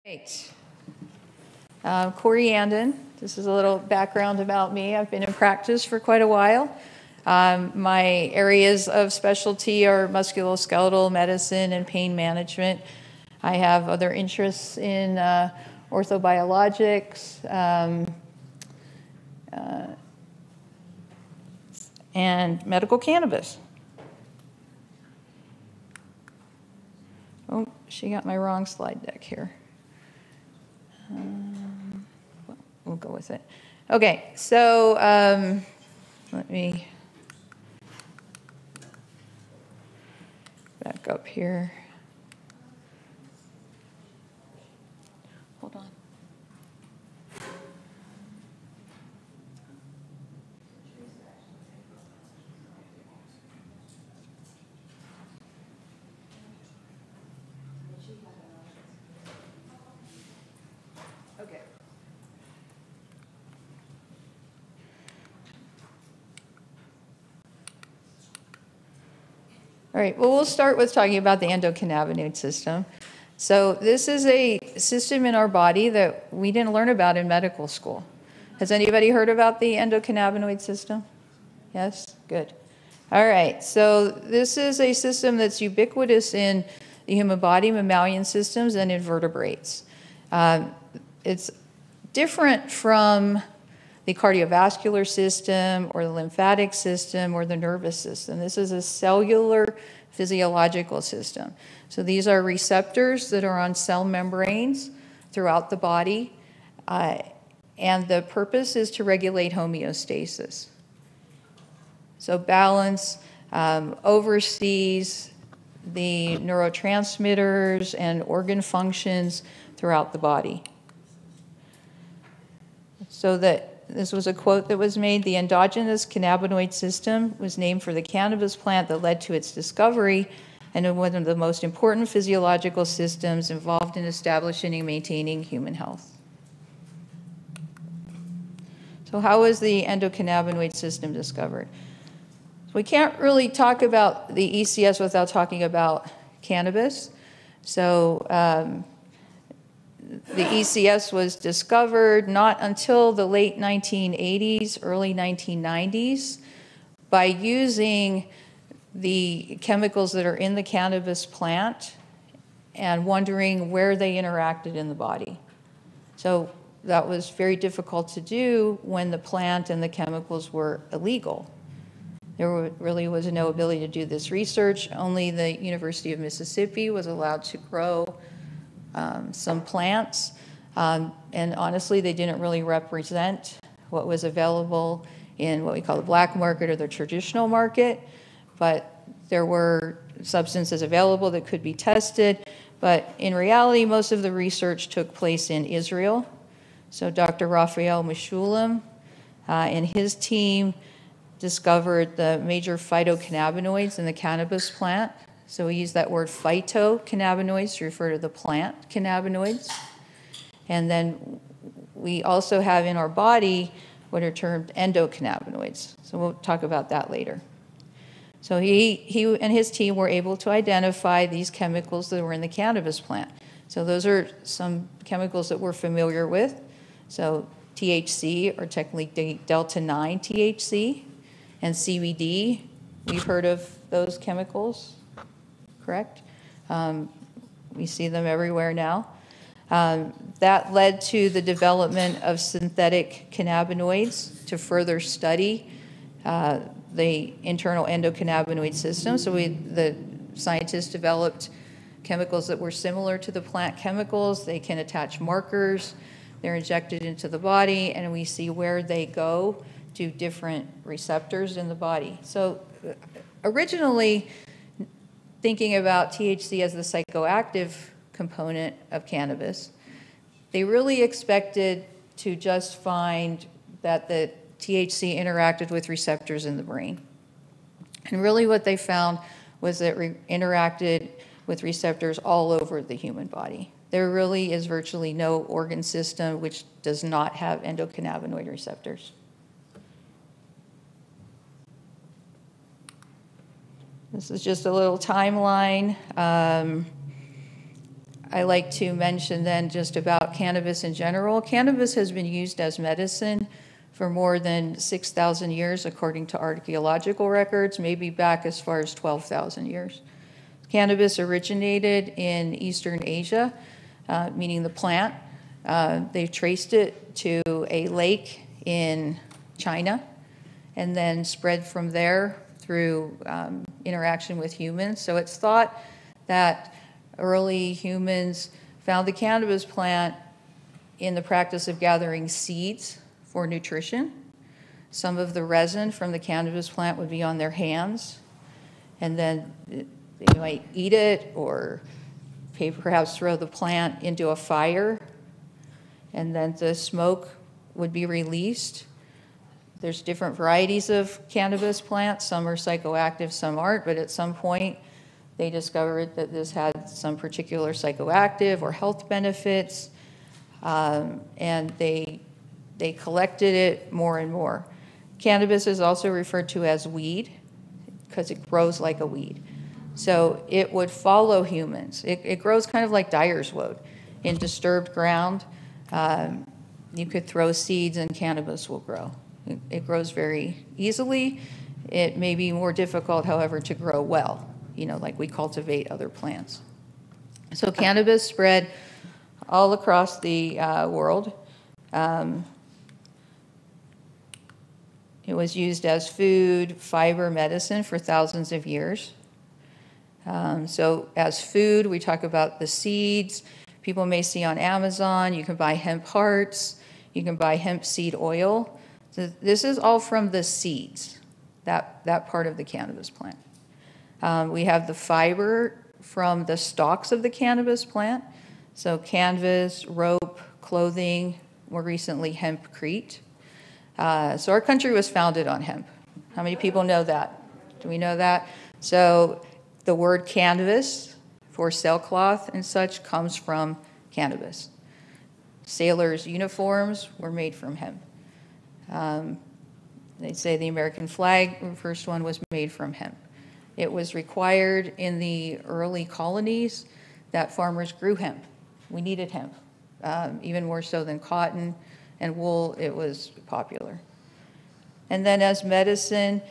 Great. Corey Anden. This is a little background about me. I've been in practice for quite a while. My areas of specialty are musculoskeletal medicine and pain management. I have other interests in orthobiologics and medical cannabis. Oh, she got my wrong slide deck here. We'll go with it. Okay, so let me back up here. Hold on. Okay. All right, well, we'll start with talking about the endocannabinoid system. So this is a system in our body that we didn't learn about in medical school. Has anybody heard about the endocannabinoid system? Yes? Good. All right, so this is a system that's ubiquitous in the human body, mammalian systems, and invertebrates. It's different from the cardiovascular system or the lymphatic system or the nervous system. This is a cellular physiological system. So these are receptors that are on cell membranes throughout the body, and the purpose is to regulate homeostasis. So balance oversees the neurotransmitters and organ functions throughout the body. So this was a quote that was made: the endogenous cannabinoid system was named for the cannabis plant that led to its discovery, and one of the most important physiological systems involved in establishing and maintaining human health. So how was the endocannabinoid system discovered? We can't really talk about the ECS without talking about cannabis. So the ECS was discovered not until the late 1980s, early 1990s, by using the chemicals that are in the cannabis plant and wondering where they interacted in the body. So that was very difficult to do when the plant and the chemicals were illegal. There really was no ability to do this research. Only the University of Mississippi was allowed to grow some plants, and honestly, they didn't really represent what was available in what we call the black market or the traditional market, but there were substances available that could be tested. But in reality, most of the research took place in Israel. So Dr. Raphael Mechoulam and his team discovered the major phytocannabinoids in the cannabis plant. So we use that word phytocannabinoids to refer to the plant cannabinoids. And then we also have in our body what are termed endocannabinoids. So we'll talk about that later. So he and his team were able to identify these chemicals that were in the cannabis plant. So those are some chemicals that we're familiar with. So THC, or technically delta-9 THC, and CBD. We've heard of those chemicals, correct? We see them everywhere now. That led to the development of synthetic cannabinoids to further study the internal endocannabinoid system. So the scientists developed chemicals that were similar to the plant chemicals. They can attach markers. They're injected into the body, and we see where they go to different receptors in the body. So originally, thinking about THC as the psychoactive component of cannabis, they really expected to just find that the THC interacted with receptors in the brain. And really what they found was that it interacted with receptors all over the human body. There really is virtually no organ system which does not have endocannabinoid receptors. This is just a little timeline. I like to mention then just about cannabis in general. Cannabis has been used as medicine for more than 6,000 years, according to archaeological records, maybe back as far as 12,000 years. Cannabis originated in Eastern Asia, meaning the plant. They traced it to a lake in China and then spread from there through interaction with humans. So it's thought that early humans found the cannabis plant in the practice of gathering seeds for nutrition. Some of the resin from the cannabis plant would be on their hands, and then they might eat it or perhaps throw the plant into a fire, and then the smoke would be released. There's different varieties of cannabis plants. Some are psychoactive, some aren't, but at some point they discovered that this had some particular psychoactive or health benefits, and they collected it more and more. Cannabis is also referred to as weed because it grows like a weed. So it would follow humans. It grows kind of like dyer's wood. In disturbed ground, you could throw seeds and cannabis will grow. It grows very easily. It may be more difficult, however, to grow well, like we cultivate other plants. So cannabis spread all across the world. It was used as food, fiber, medicine for thousands of years. So as food, we talk about the seeds. People may see on Amazon, you can buy hemp hearts, you can buy hemp seed oil. So this is all from the seeds, that part of the cannabis plant. We have the fiber from the stalks of the cannabis plant. So canvas, rope, clothing, more recently hempcrete. So our country was founded on hemp. How many people know that? Do we know that? So the word canvas for sailcloth and such comes from cannabis. Sailors' uniforms were made from hemp. They say the American flag, the first one, was made from hemp. It was required in the early colonies that farmers grew hemp. We needed hemp, even more so than cotton and wool. It was popular. And then as medicine,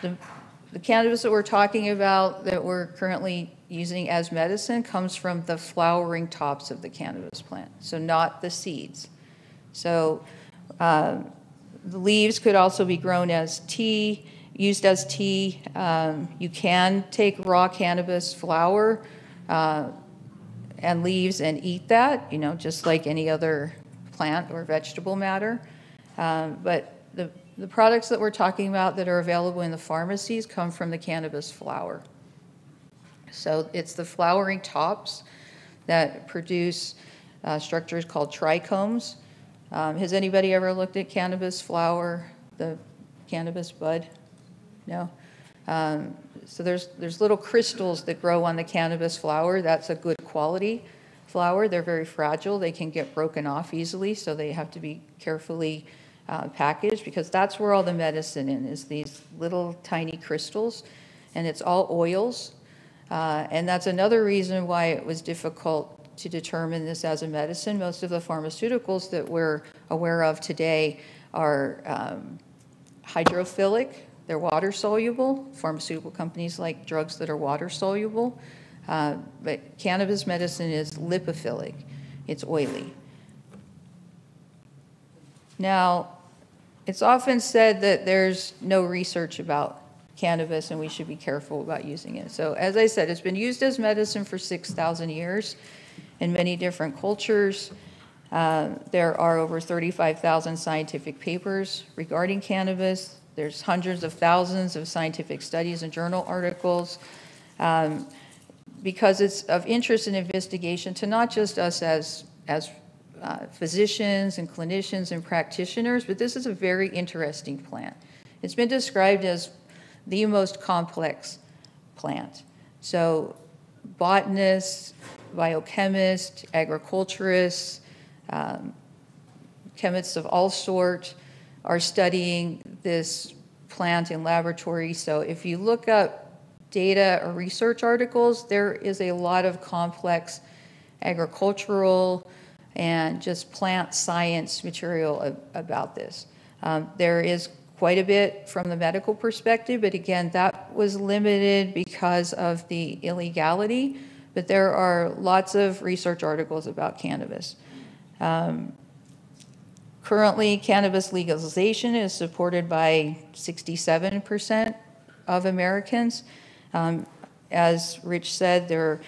the cannabis that we're talking about that we're currently using as medicine comes from the flowering tops of the cannabis plant, so not the seeds. So the leaves could also be grown as tea, used as tea. You can take raw cannabis flower and leaves and eat that, just like any other plant or vegetable matter. But the products that we're talking about that are available in the pharmacies come from the cannabis flower. So it's the flowering tops that produce structures called trichomes. Has anybody ever looked at cannabis flower, the cannabis bud? No? So there's little crystals that grow on the cannabis flower. That's a good quality flower. They're very fragile. They can get broken off easily, so they have to be carefully packaged, because that's where all the medicine is these little tiny crystals, and it's all oils. And that's another reason why it was difficult to determine this as a medicine. Most of the pharmaceuticals that we're aware of today are hydrophilic. They're water soluble. Pharmaceutical companies like drugs that are water soluble. But cannabis medicine is lipophilic. It's oily. Now, it's often said that there's no research about cannabis and we should be careful about using it. So as I said, it's been used as medicine for 6,000 years in many different cultures. There are over 35,000 scientific papers regarding cannabis. There's hundreds of thousands of scientific studies and journal articles, because it's of interest and investigation to not just us as physicians and clinicians and practitioners, but this is a very interesting plant. It's been described as the most complex plant. So botanists, biochemists, agriculturists, chemists of all sorts are studying this plant in laboratory. So if you look up data or research articles, there is a lot of complex agricultural and just plant science material about this. There is quite a bit from the medical perspective, but again, that was limited because of the illegality, but there are lots of research articles about cannabis. Currently, cannabis legalization is supported by 67% of Americans. As Rich said, there are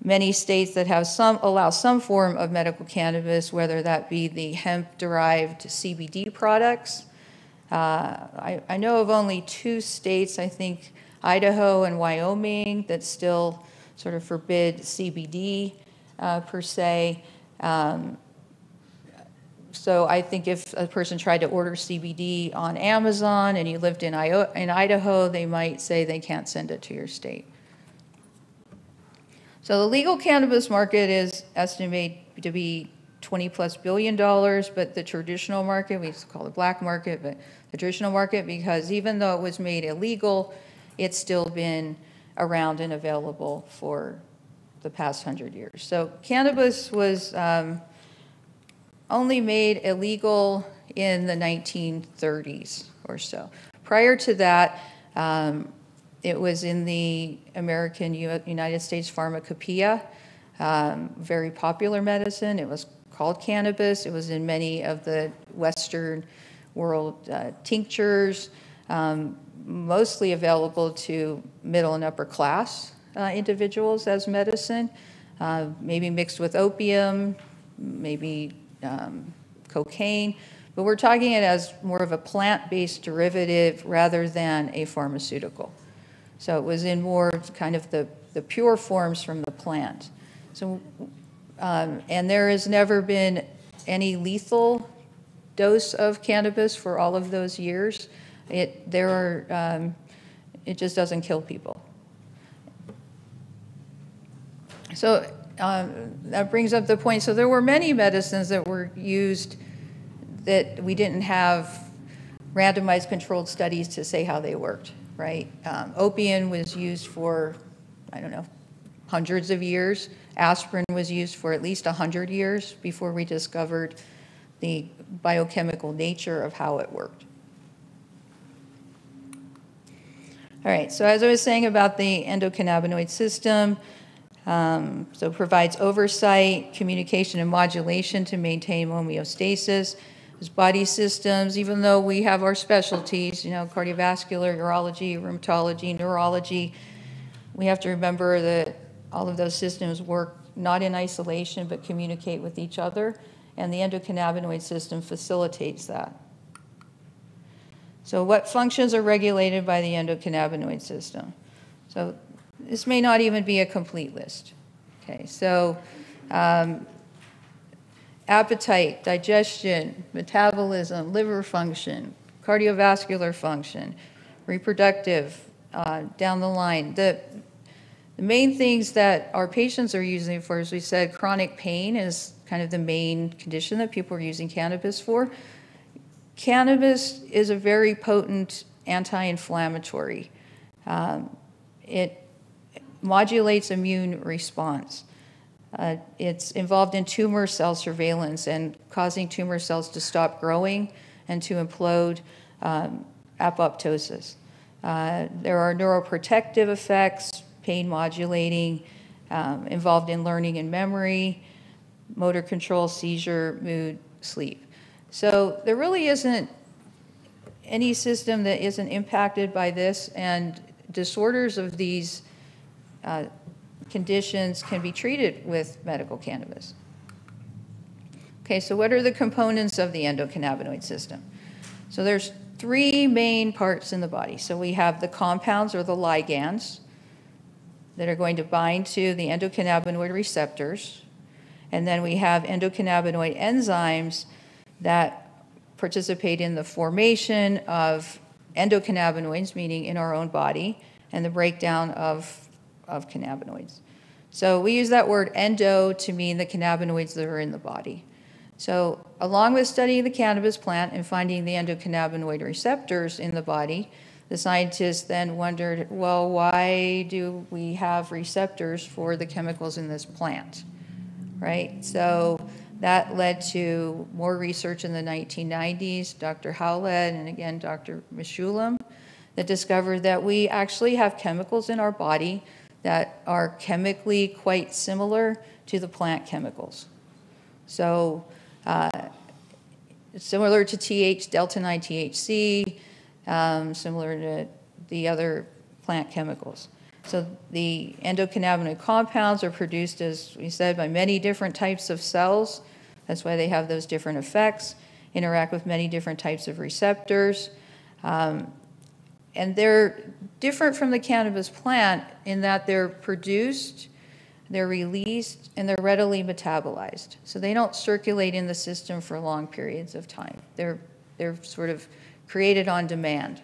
many states that have allow some form of medical cannabis, whether that be the hemp-derived CBD products. I know of only 2 states, I think Idaho and Wyoming, that still sort of forbid CBD per se. So I think if a person tried to order CBD on Amazon and you lived in Idaho, they might say they can't send it to your state. So the legal cannabis market is estimated to be $20+ billion, but the traditional market, we call it black market, but the traditional market, because even though it was made illegal, it's still been around and available for the past 100 years. So cannabis was only made illegal in the 1930s or so. Prior to that, it was in the United States Pharmacopoeia, very popular medicine. It was called cannabis. It was in many of the Western world tinctures, mostly available to middle and upper class individuals as medicine, maybe mixed with opium, maybe cocaine, but we're talking it as more of a plant-based derivative rather than a pharmaceutical. So it was in more kind of the pure forms from the plant. So, and there has never been any lethal dose of cannabis for all of those years. It just doesn't kill people. So that brings up the point. So there were many medicines that were used that we didn't have randomized controlled studies to say how they worked, right? Opium was used for, I don't know, hundreds of years. Aspirin was used for at least 100 years before we discovered the biochemical nature of how it worked. All right, so as I was saying about the endocannabinoid system, so it provides oversight, communication, and modulation to maintain homeostasis. There's body systems, even though we have our specialties, you know, cardiovascular, urology, rheumatology, neurology, we have to remember that all of those systems work not in isolation, but communicate with each other, and the endocannabinoid system facilitates that. So what functions are regulated by the endocannabinoid system? So this may not even be a complete list. Okay, so appetite, digestion, metabolism, liver function, cardiovascular function, reproductive, down the line. The main things that our patients are using for, as we said, chronic pain is kind of the main condition that people are using cannabis for. Cannabis is a very potent anti-inflammatory. It modulates immune response. It's involved in tumor cell surveillance and causing tumor cells to stop growing and to implode, apoptosis. There are neuroprotective effects, pain modulating, involved in learning and memory, motor control, seizure, mood, sleep. So there really isn't any system that isn't impacted by this, and disorders of these conditions can be treated with medical cannabis. Okay, so what are the components of the endocannabinoid system? So there's 3 main parts in the body. So we have the compounds or the ligands that are going to bind to the endocannabinoid receptors, and then we have endocannabinoid enzymes that participate in the formation of endocannabinoids, meaning in our own body, and the breakdown of cannabinoids. So we use that word endo to mean the cannabinoids that are in the body. So along with studying the cannabis plant and finding the endocannabinoid receptors in the body, the scientists then wondered, well, why do we have receptors for the chemicals in this plant? right? So that led to more research in the 1990s, Dr. Howlett and again Dr. Mishulam, that discovered that we actually have chemicals in our body that are chemically quite similar to the plant chemicals. So similar to delta-9 THC, similar to the other plant chemicals. So the endocannabinoid compounds are produced, as we said, by many different types of cells. That's why they have those different effects, interact with many different types of receptors. And they're different from the cannabis plant in that they're produced, they're released, and they're readily metabolized. So they don't circulate in the system for long periods of time. They're sort of created on demand.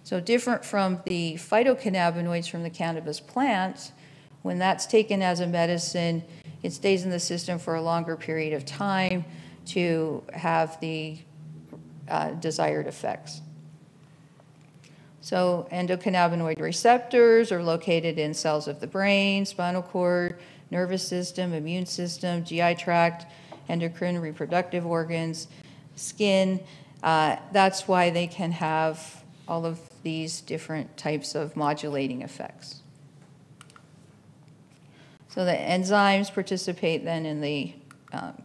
So different from the phytocannabinoids from the cannabis plant, when that's taken as a medicine, it stays in the system for a longer period of time to have the desired effects. So endocannabinoid receptors are located in cells of the brain, spinal cord, nervous system, immune system, GI tract, endocrine, reproductive organs, skin. That's why they can have all of these different types of modulating effects. So the enzymes participate then in the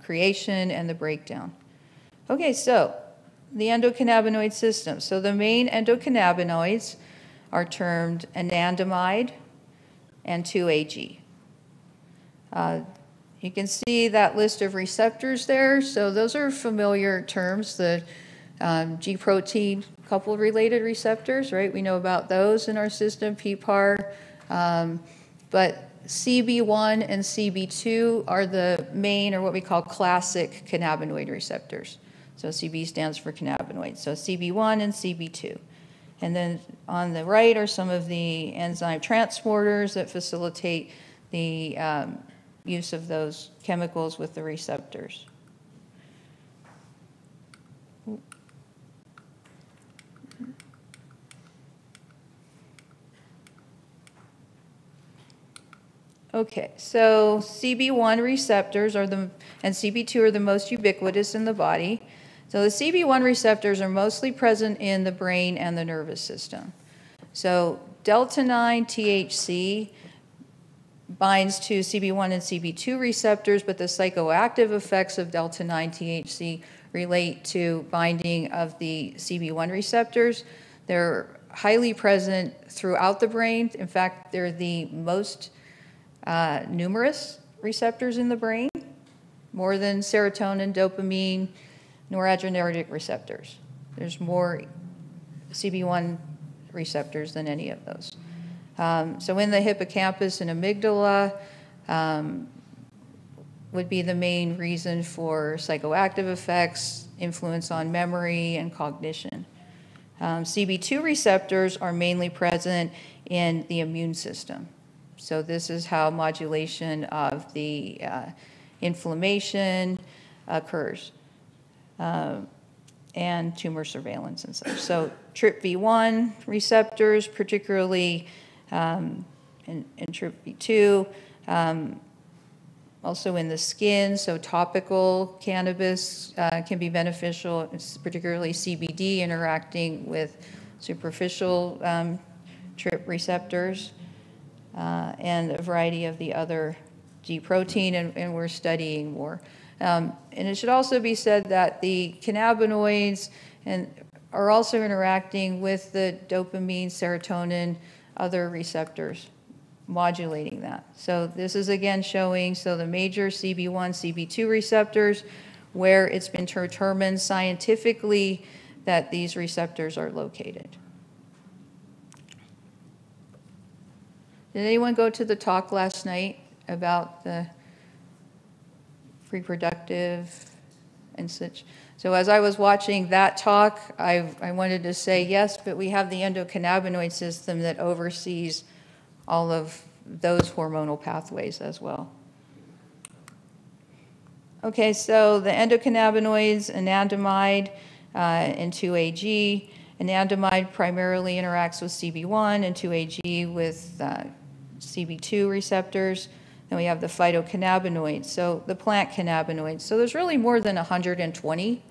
creation and the breakdown. Okay, so the endocannabinoid system. So the main endocannabinoids are termed anandamide and 2-AG. You can see that list of receptors there. So those are familiar terms, the G protein coupled related receptors, right? We know about those in our system, PPAR. But CB1 and CB2 are the main, or what we call classic cannabinoid receptors. So CB stands for cannabinoids. So CB1 and CB2. And then on the right are some of the enzyme transporters that facilitate the use of those chemicals with the receptors. Okay, so CB1 receptors and CB2 are the most ubiquitous in the body. So the CB1 receptors are mostly present in the brain and the nervous system. So delta-9 THC binds to CB1 and CB2 receptors, but the psychoactive effects of delta-9 THC relate to binding of the CB1 receptors. They're highly present throughout the brain. In fact, they're the most numerous receptors in the brain, more than serotonin, dopamine, noradrenergic receptors. There's more CB1 receptors than any of those. So in the hippocampus and amygdala would be the main reason for psychoactive effects, influence on memory and cognition. CB2 receptors are mainly present in the immune system. So this is how modulation of the inflammation occurs and tumor surveillance and such. So TRPV1 receptors, particularly and TRPV2, also in the skin, so topical cannabis can be beneficial, particularly CBD interacting with superficial TRP receptors. And a variety of the other G protein, and we're studying more. And it should also be said that the cannabinoids are also interacting with the dopamine, serotonin, other receptors, modulating that. So this is again showing, so the major CB1, CB2 receptors, where it's been determined scientifically that these receptors are located. Did anyone go to the talk last night about the reproductive and such? So as I was watching that talk, I wanted to say, yes, but we have the endocannabinoid system that oversees all of those hormonal pathways as well. Okay, so the endocannabinoids, anandamide and 2-AG. Anandamide primarily interacts with CB1 and 2-AG with CB2 receptors. Then we have the phytocannabinoids, so the plant cannabinoids. So there's really more than 120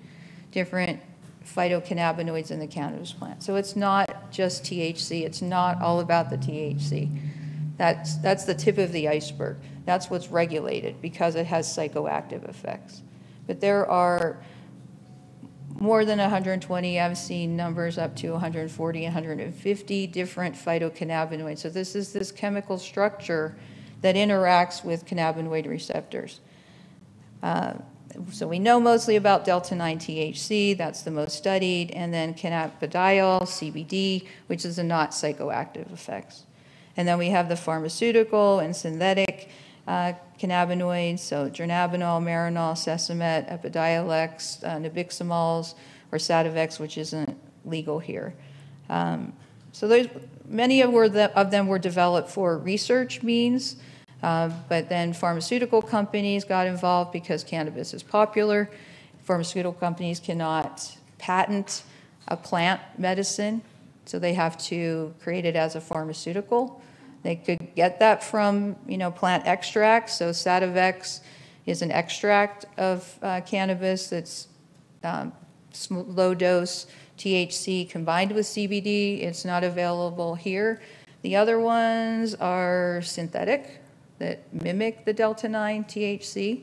different phytocannabinoids in the cannabis plant. So it's not just THC. It's not all about the THC. That's the tip of the iceberg. That's what's regulated because it has psychoactive effects. But there are more than 120. I've seen numbers up to 140, 150 different phytocannabinoids. So this is this chemical structure that interacts with cannabinoid receptors. So we know mostly about delta-9 THC, that's the most studied, and then cannabidiol, CBD, which is the not psychoactive effects. And then we have the pharmaceutical and synthetic cannabinoids, so dronabinol, marinol, sesamet, epidiolex, nabiximols, or Sativex, which isn't legal here. So there's many of them were developed for research means, but then pharmaceutical companies got involved because cannabis is popular. Pharmaceutical companies cannot patent a plant medicine, so they have to create it as a pharmaceutical. They could get that from, plant extracts. So Sativex is an extract of cannabis that's low dose THC combined with CBD. It's not available here. The other ones are synthetic that mimic the delta-9 THC.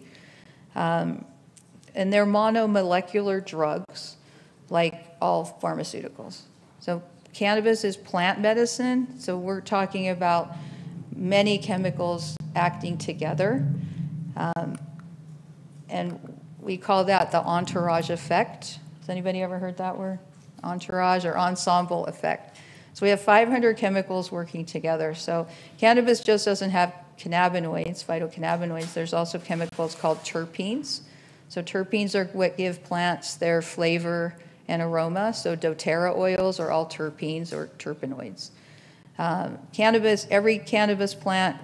And they're monomolecular drugs, like all pharmaceuticals. So cannabis is plant medicine, so we're talking about many chemicals acting together. And we call that the entourage effect. Has anybody ever heard that word? Entourage or ensemble effect. So we have 500 chemicals working together. So cannabis just doesn't have cannabinoids, phytocannabinoids. There's also chemicals called terpenes. So terpenes are what give plants their flavor and aroma. So doTERRA oils are all terpenes or terpenoids. Every cannabis plant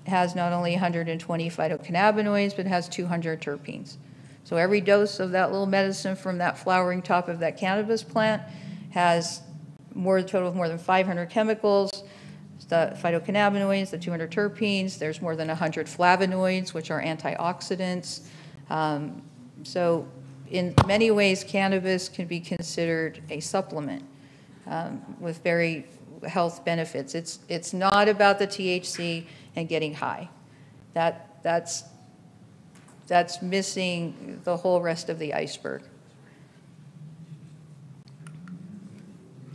has not only 120 phytocannabinoids, but has 200 terpenes. So every dose of that little medicine from that flowering top of that cannabis plant has a total of more than 500 chemicals, the phytocannabinoids, the 200 terpenes. There's more than 100 flavonoids, which are antioxidants. So in many ways, cannabis can be considered a supplement with very health benefits. It's not about the THC and getting high. That's missing the whole rest of the iceberg.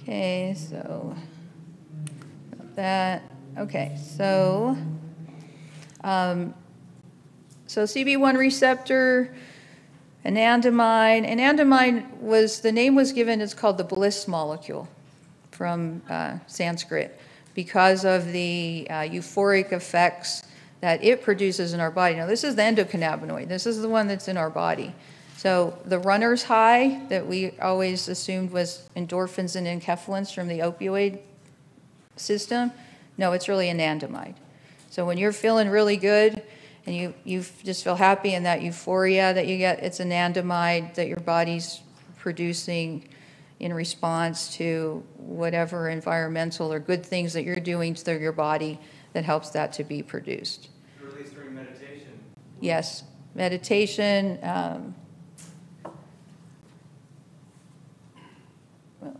Okay, so that. Okay, so CB1 receptor. Anandamide the name was given, it's called the bliss molecule from Sanskrit because of the euphoric effects that it produces in our body. Now, this is the endocannabinoid. This is the one that's in our body. So the runner's high that we always assumed was endorphins and enkephalins from the opioid system, no, it's really anandamide. So when you're feeling really good, and you just feel happy, and that euphoria that you get, it's anandamide that your body's producing in response to whatever environmental or good things that you're doing to your body that helps that to be produced. Released during meditation? Yes, meditation. Well,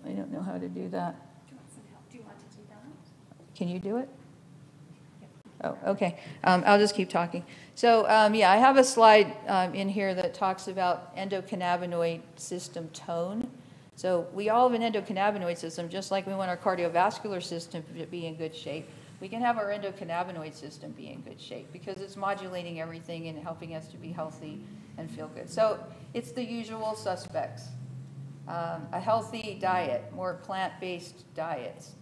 I don't know how to do that. Do you want to do that? Can you do it? Oh, okay. I'll just keep talking. So, yeah, I have a slide in here that talks about endocannabinoid system tone. So we all have an endocannabinoid system, just like we want our cardiovascular system to be in good shape. We can have our endocannabinoid system be in good shape because it's modulating everything and helping us to be healthy and feel good. So it's the usual suspects. A healthy diet, more plant-based diets.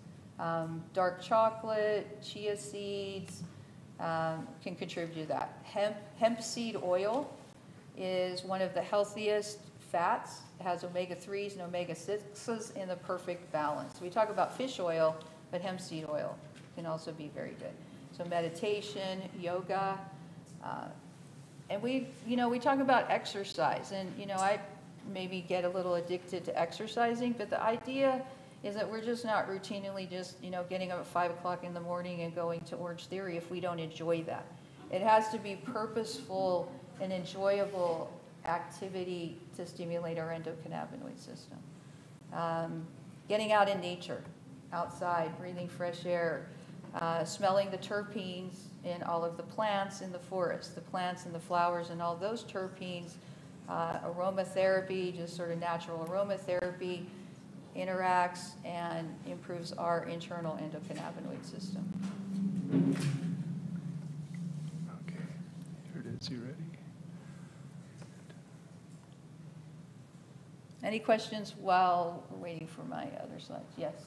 Dark chocolate, chia seeds can contribute to that. Hemp seed oil is one of the healthiest fats. It has omega-3s and omega-6s in the perfect balance. We talk about fish oil, but hemp seed oil can also be very good. So meditation, yoga, and we talk about exercise. And, I maybe get a little addicted to exercising, but the idea is that we're just not routinely just, getting up at 5 o'clock in the morning and going to Orange Theory if we don't enjoy that. It has to be purposeful and enjoyable activity to stimulate our endocannabinoid system. Getting out in nature, outside, breathing fresh air, smelling the terpenes in all of the plants in the forest, the plants and the flowers and all those terpenes, aromatherapy, just sort of natural aromatherapy, interacts and improves our internal endocannabinoid system. Okay, here it is. You ready? Any questions while we're waiting for my other slides? Yes?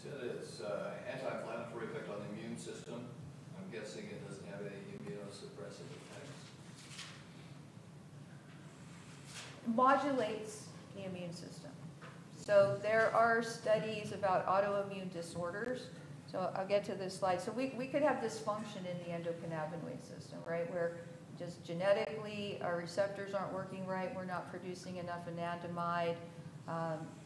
You said it's anti-inflammatory effect on the immune system. I'm guessing it doesn't have any immunosuppressive effects. Modulates the immune system. So there are studies about autoimmune disorders. So I'll get to this slide. So we could have dysfunction in the endocannabinoid system, right? Where just genetically our receptors aren't working right, we're not producing enough anandamide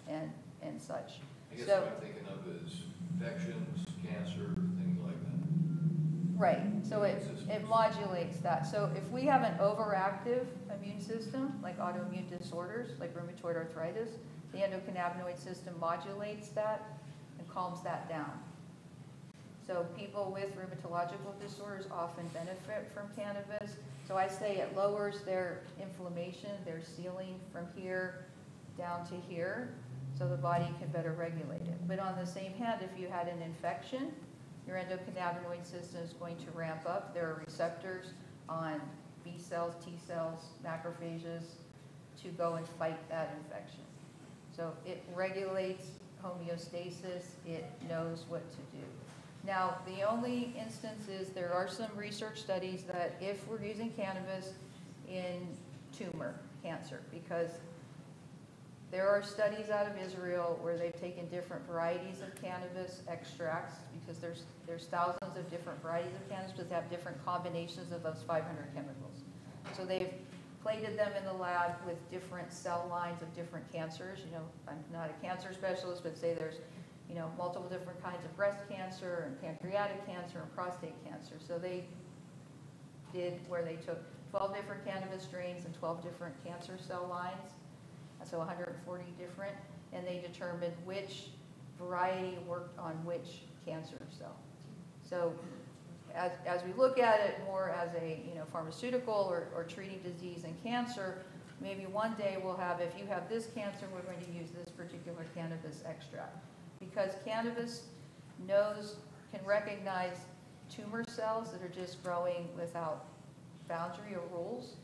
and such. I guess So, what I'm thinking of is infections, cancer, things like that. right, so it modulates that. So if we have an overactive immune system, like autoimmune disorders, like rheumatoid arthritis, the endocannabinoid system modulates that and calms that down. So people with rheumatological disorders often benefit from cannabis. So I say it lowers their inflammation, their ceiling from here down to here, so the body can better regulate it. But on the same hand, if you had an infection, your endocannabinoid system is going to ramp up. There are receptors on B cells, T cells, macrophages to go and fight that infection. So it regulates homeostasis, it knows what to do. Now, the only instance is there are some research studies that if we're using cannabis in tumor cancer, because there are studies out of Israel where they've taken different varieties of cannabis extracts, because there's thousands of different varieties of cannabis that have different combinations of those 500 chemicals. So they've plated them in the lab with different cell lines of different cancers. You know, I'm not a cancer specialist, but say there's multiple different kinds of breast cancer and pancreatic cancer and prostate cancer. So they did where they took 12 different cannabis strains and 12 different cancer cell lines, so 140 different, and they determined which variety worked on which cancer cell. So as we look at it more as a pharmaceutical or treating disease and cancer, maybe one day we'll have, if you have this cancer, we're going to use this particular cannabis extract. Because cannabis can recognize tumor cells that are just growing without boundary or rules.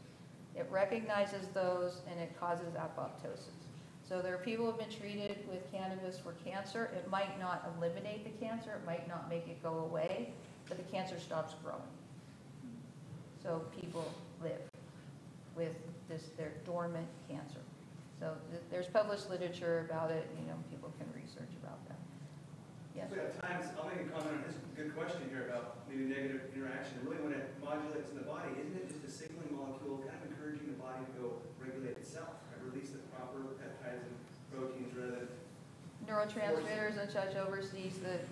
It recognizes those and it causes apoptosis. So there are people who have been treated with cannabis for cancer. It might not eliminate the cancer, it might not make it go away, but the cancer stops growing. So people live with their dormant cancer. So there's published literature about it, people can research about that. Yes? So at times, I'll make a comment on this good question here about maybe negative interaction. Really, when it modulates in the body, isn't it just a signaling molecule kind of encouraging the body to go regulate itself and release the proper peptides and proteins rather than Neurotransmitters and such overseas that,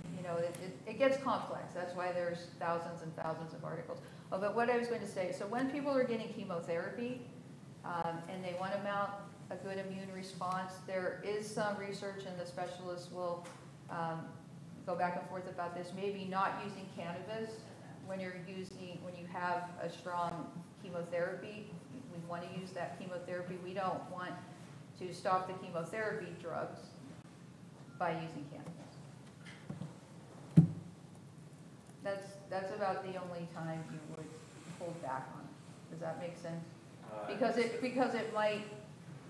it gets complex. That's why there's thousands and thousands of articles. Oh, but what I was going to say, so when people are getting chemotherapy and they want to mount a good immune response, there is some research and the specialists will go back and forth about this, maybe not using cannabis when you have a strong chemotherapy. We want to use that chemotherapy. We don't want to stop the chemotherapy drugs by using cannabis. That's about the only time you would hold back on it. Does that make sense? Because it might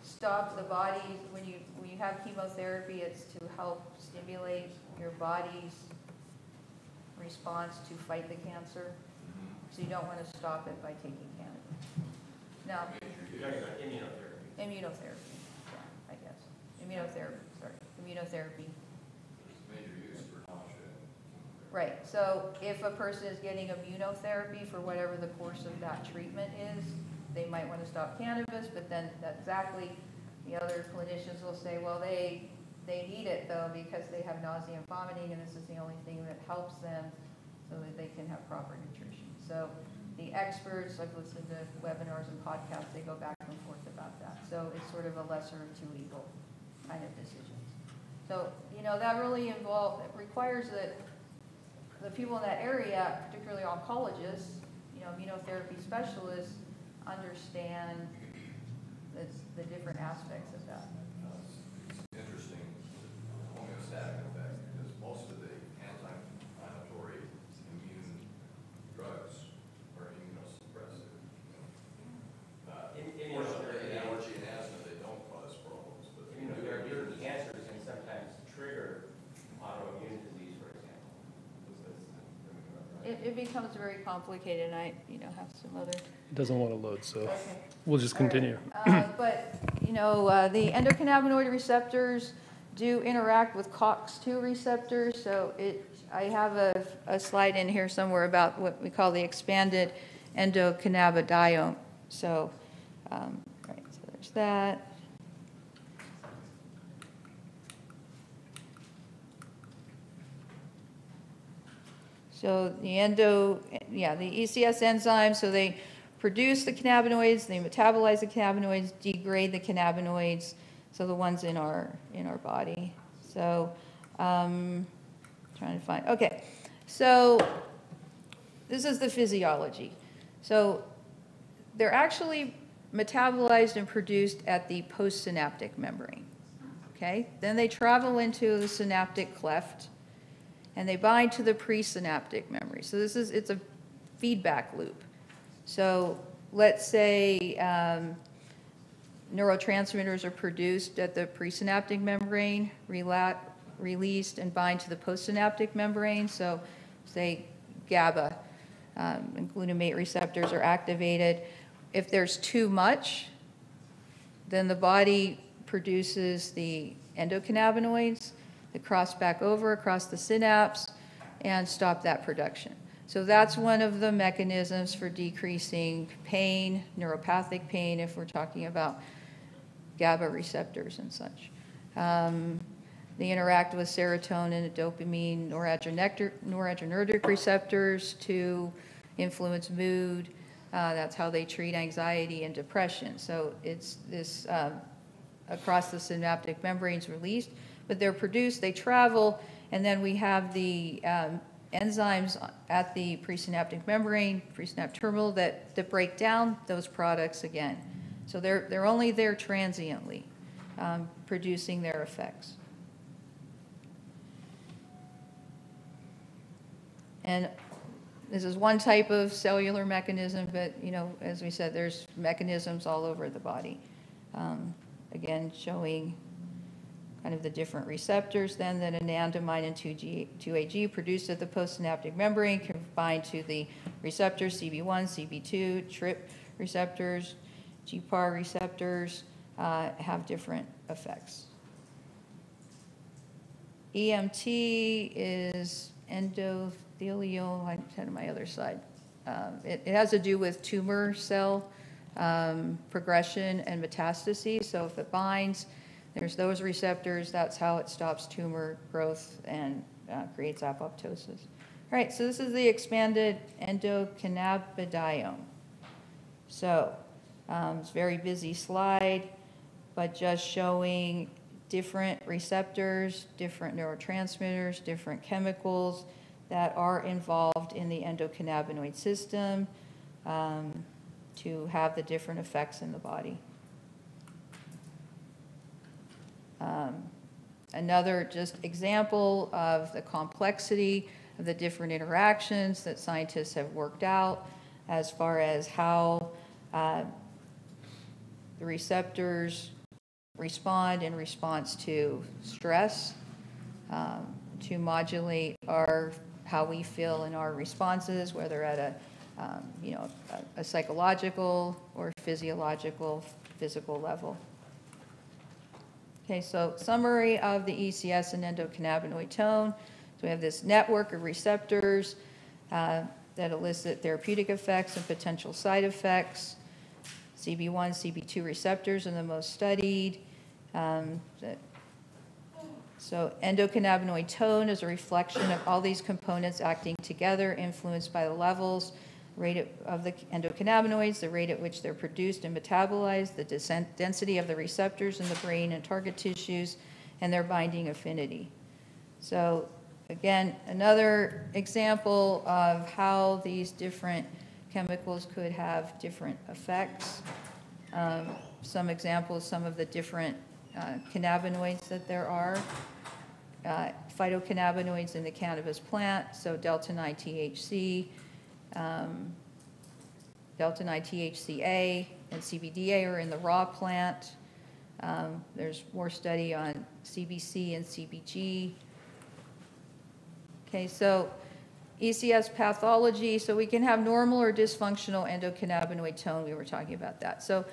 stop the body when you have chemotherapy. It's to help stimulate your body's response to fight the cancer. So you don't want to stop it by taking cannabis. Now, You're talking about immunotherapy. immunotherapy, yeah, I guess. Immunotherapy. Major use for nausea. Right, so if a person is getting immunotherapy for whatever the course of that treatment is, they might want to stop cannabis, but then exactly the other clinicians will say, well, they need it though because they have nausea and vomiting and this is the only thing that helps them so that they can have proper nutrition. So the experts, I've listened to webinars and podcasts, they go back and forth about that. So it's sort of a lesser of two evil kind of decisions. So, that really it requires that the people in that area, particularly oncologists, immunotherapy specialists, understand the different aspects of that. It's interesting, homeostatic effect, because most of the anti-inflammatory immune drugs are immunosuppressive. Fortunately, in allergy and asthma, they don't cause problems, but Immunotherapy for cancers can sometimes trigger autoimmune disease, for example. It becomes very complicated, and I, have some other. It doesn't want to load, so Okay. we'll just continue. But, the endocannabinoid receptors do interact with COX-2 receptors, so I have a slide in here somewhere about what we call the expanded endocannabinoid. So, right, so there's that. So the ECS enzymes, so they produce the cannabinoids, they metabolize the cannabinoids, degrade the cannabinoids, so the ones in our body. So, trying to find, okay. So this is the physiology. So they're actually metabolized and produced at the postsynaptic membrane, okay? Then they travel into the synaptic cleft, and they bind to the presynaptic memory. So it's a feedback loop. So let's say neurotransmitters are produced at the presynaptic membrane, released and bind to the postsynaptic membrane. So say GABA and glutamate receptors are activated. If there's too much, then the body produces the endocannabinoids that cross back over across the synapse and stop that production. So that's one of the mechanisms for decreasing pain, neuropathic pain, if we're talking about GABA receptors and such. They interact with serotonin, dopamine, noradrenergic receptors to influence mood. That's how they treat anxiety and depression. So it's this across the synaptic membranes released, but they're produced, they travel, and then we have the enzymes at the presynaptic membrane, presynaptic terminal that break down those products again. So they're only there transiently, producing their effects. And this is one type of cellular mechanism, but as we said, there's mechanisms all over the body. Again, showing kind of the different receptors then that anandamide and 2AG produced at the postsynaptic membrane can bind to the receptors, CB1, CB2, TRP receptors, GPAR receptors, have different effects. EMT is endothelial, I had it on my other side. It has to do with tumor cell progression and metastases. So if it binds, there's those receptors, that's how it stops tumor growth and creates apoptosis. All right, so this is the expanded endocannabinoid. So it's a very busy slide, but just showing different receptors, different neurotransmitters, different chemicals that are involved in the endocannabinoid system to have the different effects in the body. Another just example of the complexity of the different interactions that scientists have worked out as far as how the receptors respond in response to stress, to modulate how we feel in our responses, whether at a psychological or physiological, physical level. Okay, so summary of the ECS and endocannabinoid tone. So we have this network of receptors that elicit therapeutic effects and potential side effects. CB1, CB2 receptors are the most studied. So endocannabinoid tone is a reflection of all these components acting together, influenced by the levels of the endocannabinoids, the rate at which they're produced and metabolized, the density of the receptors in the brain and target tissues, and their binding affinity. So again, another example of how these different chemicals could have different effects. Some examples, some of the different cannabinoids that there are. Phytocannabinoids in the cannabis plant, so delta-9 THC, delta-9 THCA and CBDA are in the raw plant. There's more study on CBC and CBG. Okay, so ECS pathology, so we can have normal or dysfunctional endocannabinoid tone. We were talking about that. So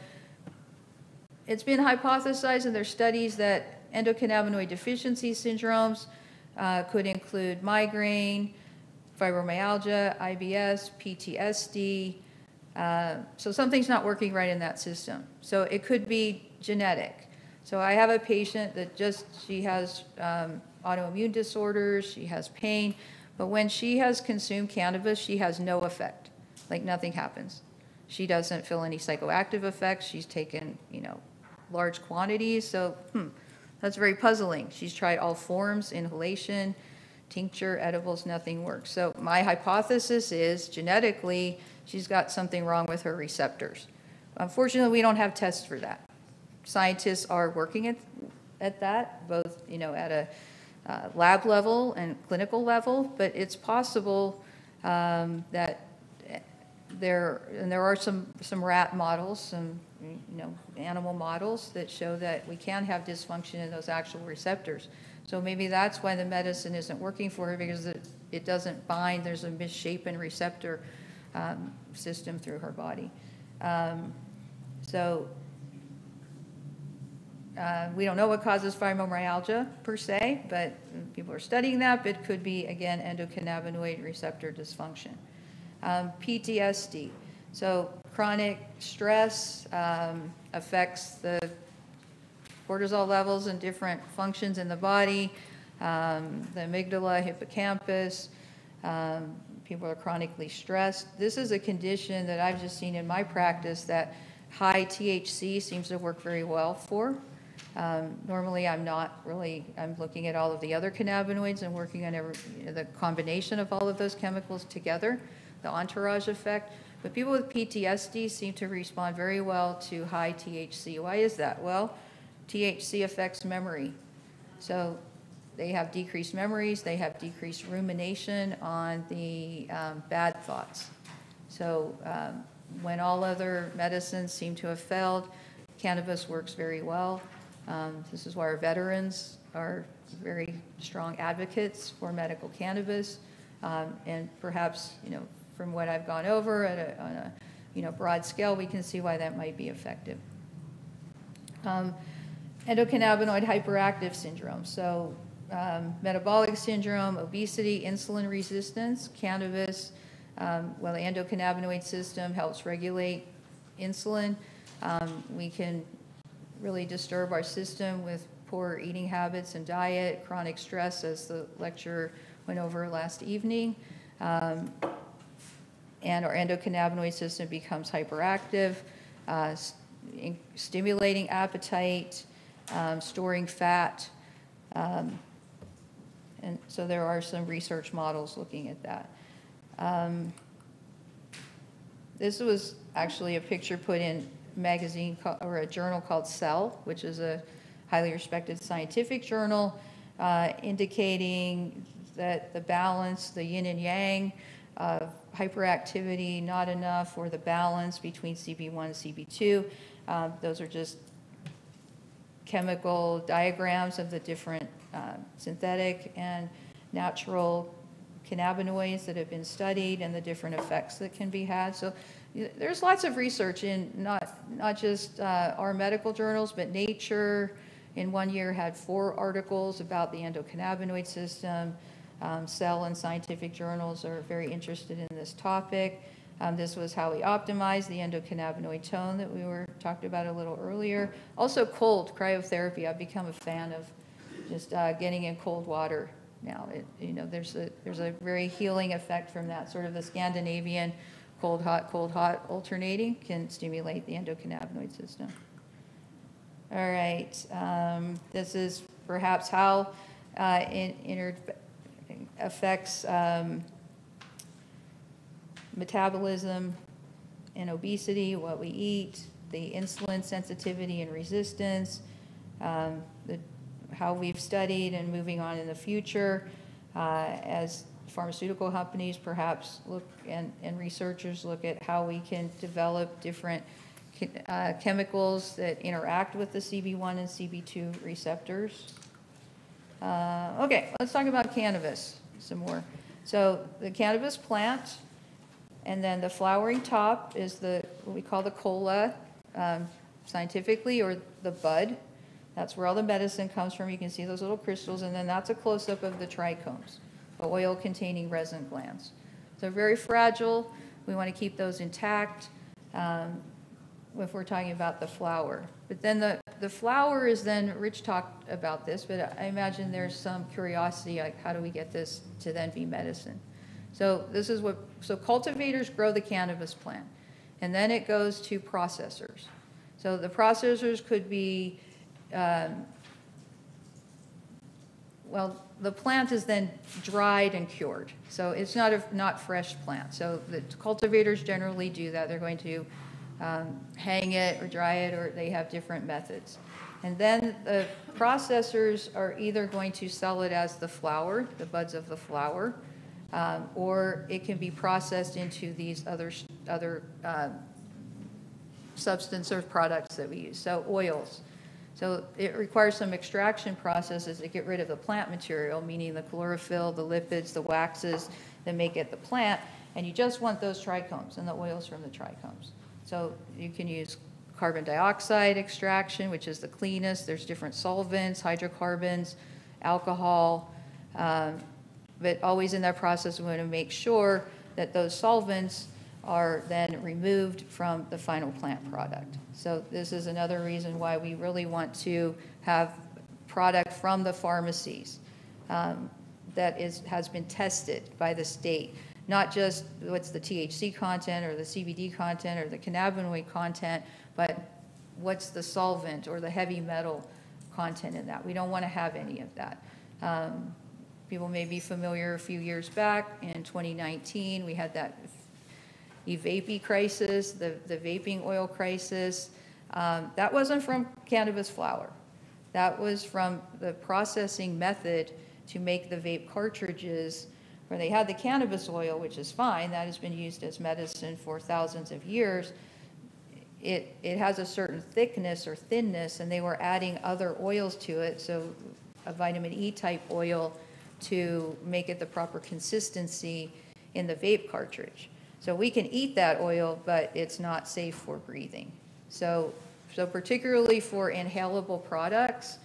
it's been hypothesized in their studies that endocannabinoid deficiency syndromes could include migraine, fibromyalgia, IBS, PTSD. So something's not working right in that system. So it could be genetic. So I have a patient that she has autoimmune disorders, she has pain, but when she has consumed cannabis, she has no effect, like nothing happens. She doesn't feel any psychoactive effects. She's taken, large quantities. So, that's very puzzling. She's tried all forms, inhalation, tincture, edibles, nothing works. So my hypothesis is genetically, she's got something wrong with her receptors. Unfortunately, we don't have tests for that. Scientists are working at that, both, at a lab level and clinical level, but it's possible that there are some rat models, some animal models that show that we can have dysfunction in those actual receptors. So maybe that's why the medicine isn't working for her, because it doesn't bind. There's a misshapen receptor system through her body. We don't know what causes fibromyalgia per se, but people are studying that. But it could be, again, endocannabinoid receptor dysfunction. PTSD. So chronic stress affects the cortisol levels and different functions in the body, the amygdala, hippocampus. People are chronically stressed. This is a condition that I've just seen in my practice that high THC seems to work very well for. Normally, I'm looking at all of the other cannabinoids and working on the combination of all of those chemicals together, the entourage effect. But people with PTSD seem to respond very well to high THC. Why is that? Well, THC affects memory. So they have decreased memories, they have decreased rumination on the bad thoughts. So when all other medicines seem to have failed, cannabis works very well. This is why our veterans are very strong advocates for medical cannabis. And perhaps, from what I've gone over on a broad scale, we can see why that might be effective. Endocannabinoid hyperactive syndrome. So metabolic syndrome, obesity, insulin resistance, cannabis, the endocannabinoid system helps regulate insulin. We can really disturb our system with poor eating habits and diet, chronic stress, as the lecturer went over last evening. And our endocannabinoid system becomes hyperactive, stimulating appetite, storing fat. And so there are some research models looking at that. This was actually a picture put in a magazine or a journal called Cell, which is a highly respected scientific journal, indicating that the balance, the yin and yang of hyperactivity, not enough, or the balance between CB1 and CB2. Those are just chemical diagrams of the different synthetic and natural cannabinoids that have been studied and the different effects that can be had. So there's lots of research in not just our medical journals, but Nature in 1 year had 4 articles about the endocannabinoid system. Cell and scientific journals are very interested in this topic. This was how we optimize the endocannabinoid tone that we were talked about a little earlier. Also cold cryotherapy. I've become a fan of just getting in cold water now. There's a very healing effect from that, sort of the Scandinavian cold, hot alternating can stimulate the endocannabinoid system. All right, this is perhaps how it affects metabolism and obesity, what we eat, the insulin sensitivity and resistance, how we've studied and moving on in the future as pharmaceutical companies perhaps look and researchers look at how we can develop different chemicals that interact with the CB1 and CB2 receptors. Okay, let's talk about cannabis some more. So the cannabis plant, and then the flowering top is what we call the cola scientifically, or the bud. That's where all the medicine comes from. You can see those little crystals, and then that's a close-up of the trichomes, the oil-containing resin glands. They're very fragile. We want to keep those intact if we're talking about the flower. But then the flower is then, Rich talked about this, but I imagine there's some curiosity, like how do we get this to then be medicine? So this is so cultivators grow the cannabis plant, and then it goes to processors. So the processors could be, well, the plant is then dried and cured. So it's not fresh plant. So the cultivators generally do that. They're going to hang it or dry it, or they have different methods. And then the processors are either going to sell it as the flower, the buds of the flower, or it can be processed into these other substance or products that we use, so oils. So it requires some extraction processes to get rid of the plant material, meaning the chlorophyll, the lipids, the waxes that make it the plant, and you just want those trichomes and the oils from the trichomes. So you can use carbon dioxide extraction, which is the cleanest. There's different solvents, hydrocarbons, alcohol, but always in that process we want to make sure that those solvents are then removed from the final plant product. So this is another reason why we really want to have product from the pharmacies that has been tested by the state. Not just what's the THC content or the CBD content or the cannabinoid content, but what's the solvent or the heavy metal content in that. We don't want to have any of that. People may be familiar, a few years back in 2019, we had that e-vaping crisis, the vaping oil crisis. That wasn't from cannabis flower. That was from the processing method to make the vape cartridges, where they had the cannabis oil, which is fine. That has been used as medicine for thousands of years. It has a certain thickness or thinness, and they were adding other oils to it, so a vitamin E type oil to make it the proper consistency in the vape cartridge. So we can eat that oil, but it's not safe for breathing. So particularly for inhalable products,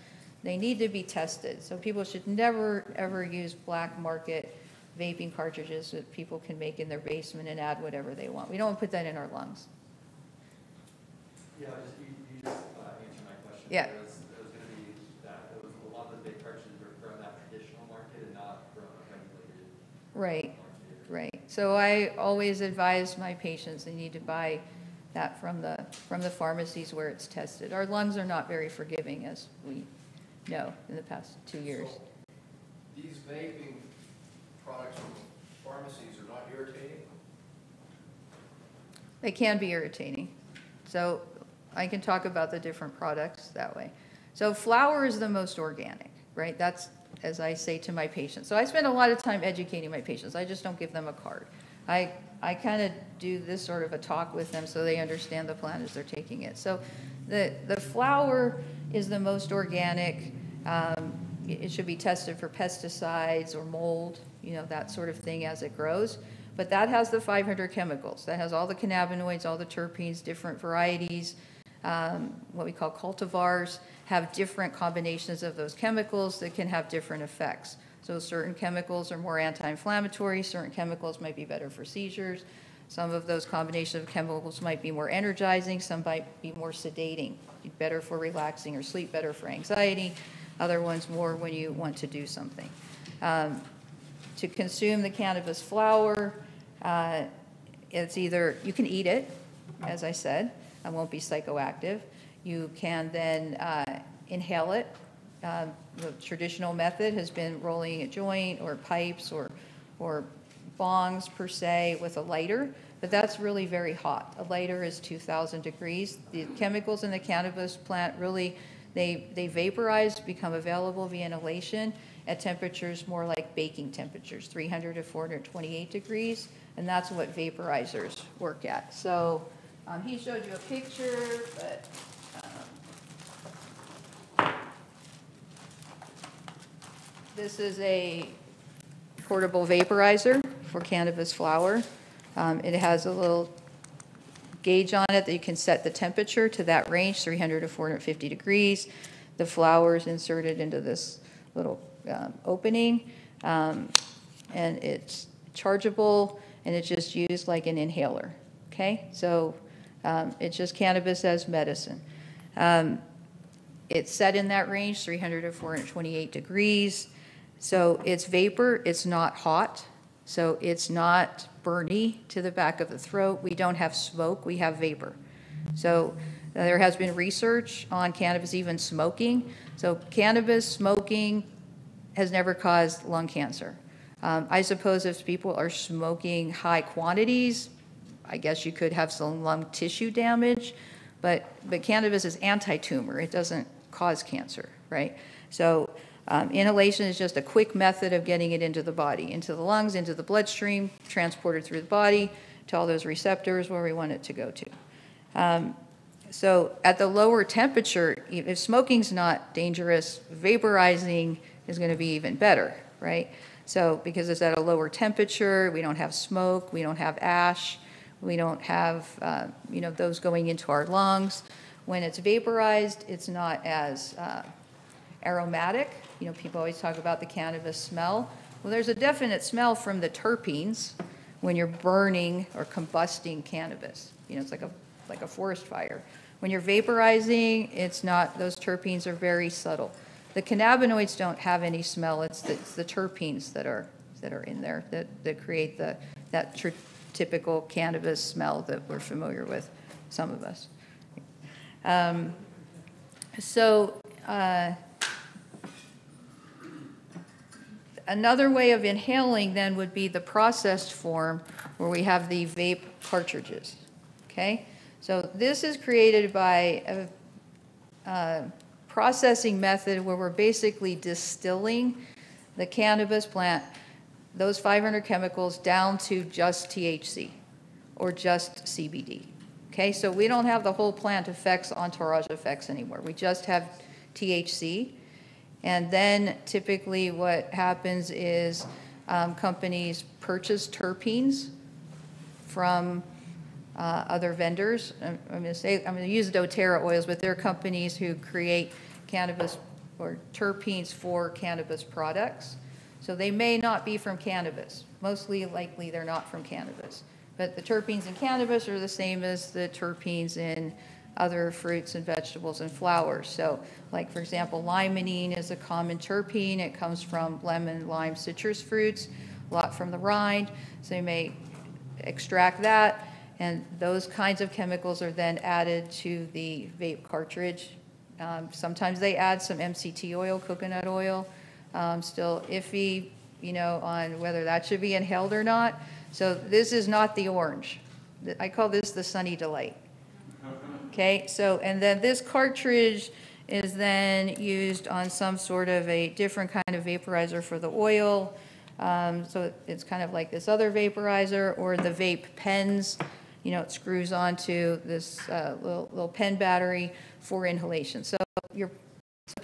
they need to be tested. So people should never, ever use black market vaping cartridges that people can make in their basement and add whatever they want. We don't want to put that in our lungs. Yeah, you just answered my question. Yeah. It was going to be that a lot of the big cartridges were from that traditional market and not from a regulated Right, market. right. So I always advise my patients they need to buy that from the pharmacies where it's tested. Our lungs are not very forgiving, as we know in the past 2 years. So these vaping products from pharmacies are not irritating? They can be irritating. So I can talk about the different products that way. So flower is the most organic, right? That's, as I say to my patients. So I spend a lot of time educating my patients. I just don't give them a card. I kind of do this sort of a talk with them so they understand the plant as they're taking it. So the flower is the most organic. It should be tested for pesticides or mold, that sort of thing as it grows. But that has the 500 chemicals. That has all the cannabinoids, all the terpenes, different varieties. What we call cultivars have different combinations of those chemicals that can have different effects. So certain chemicals are more anti-inflammatory, certain chemicals might be better for seizures. Some of those combinations of chemicals might be more energizing, some might be more sedating, better for relaxing or sleep, better for anxiety. Other ones more when you want to do something. To consume the cannabis flower, it's either, you can eat it, as I said, it won't be psychoactive. You can then inhale it. The traditional method has been rolling a joint or pipes or bongs per se with a lighter, but that's really very hot. A lighter is 2,000 degrees. The chemicals in the cannabis plant really, they vaporize, become available via inhalation at temperatures more like baking temperatures, 300 to 428 degrees, and that's what vaporizers work at. So he showed you a picture, but this is a portable vaporizer for cannabis flower. It has a little gauge on it that you can set the temperature to that range, 300 to 450 degrees. The flower is inserted into this little opening, and it's chargeable, and it's just used like an inhaler, okay? So it's just cannabis as medicine. It's set in that range, 300 to 428 degrees. So it's vapor, it's not hot, so it's not burny to the back of the throat. We don't have smoke, we have vapor. So there has been research on cannabis, even smoking. So cannabis smoking has never caused lung cancer. I suppose if people are smoking high quantities, I guess you could have some lung tissue damage, but cannabis is anti-tumor. It doesn't cause cancer, right? So inhalation is just a quick method of getting it into the body, into the lungs, into the bloodstream, transported through the body to all those receptors where we want it to go to. So at the lower temperature, if smoking's not dangerous, vaporizing is going to be even better, right? So because it's at a lower temperature, we don't have smoke, we don't have ash, we don't have those going into our lungs. When it's vaporized, it's not as aromatic. People always talk about the cannabis smell. Well, there's a definite smell from the terpenes when you're burning or combusting cannabis. It's like a forest fire. When you're vaporizing, it's not, those terpenes are very subtle. The cannabinoids don't have any smell. It's the terpenes that are in there that create that typical cannabis smell that we're familiar with, some of us. Another way of inhaling then would be the processed form where we have the vape cartridges, okay? So this is created by a processing method where we're basically distilling the cannabis plant, those 500 chemicals, down to just THC or just CBD, okay? So we don't have the whole plant effects, entourage effects anymore. We just have THC. And then typically what happens is companies purchase terpenes from other vendors. I'm going to use doTERRA oils, but they're companies who create cannabis or terpenes for cannabis products. So they may not be from cannabis. Mostly likely they're not from cannabis. But the terpenes in cannabis are the same as the terpenes in other fruits and vegetables and flowers. So like, for example, limonene is a common terpene. It comes from lemon, lime, citrus fruits, a lot from the rind. So you may extract that, and those kinds of chemicals are then added to the vape cartridge. Sometimes they add some MCT oil, coconut oil. Still iffy, on whether that should be inhaled or not. So this is not the orange. I call this the Sunny Delight. Okay, so, and then this cartridge is then used on some sort of a different kind of vaporizer for the oil. So it's kind of like this other vaporizer, or the vape pens. It screws onto this little pen battery for inhalation. So